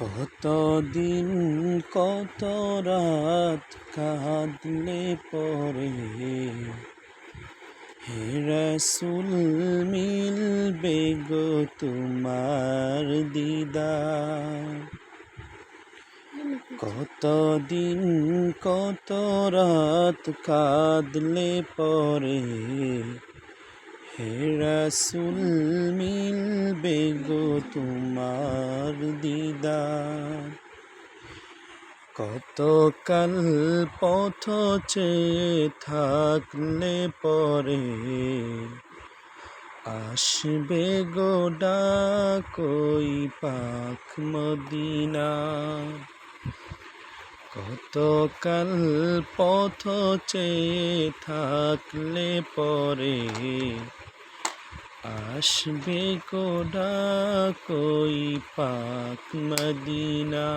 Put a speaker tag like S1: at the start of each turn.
S1: কতদিন কত রাত কাঁদলে পরে হে রাসূল মিলবে গো তোমার দিদার। কতদিন কত রাত কাঁদলে পরে হে রাসূল মিলবে গো তোমার দিদার। কতকাল পথ চেয়ে থাকলে পরে আসবে গো ডাক ওই পাক মদিনা। কতকাল পথ চেয়ে থাকলে পরে আসবে গো ডাক ওই পাক মদিনা।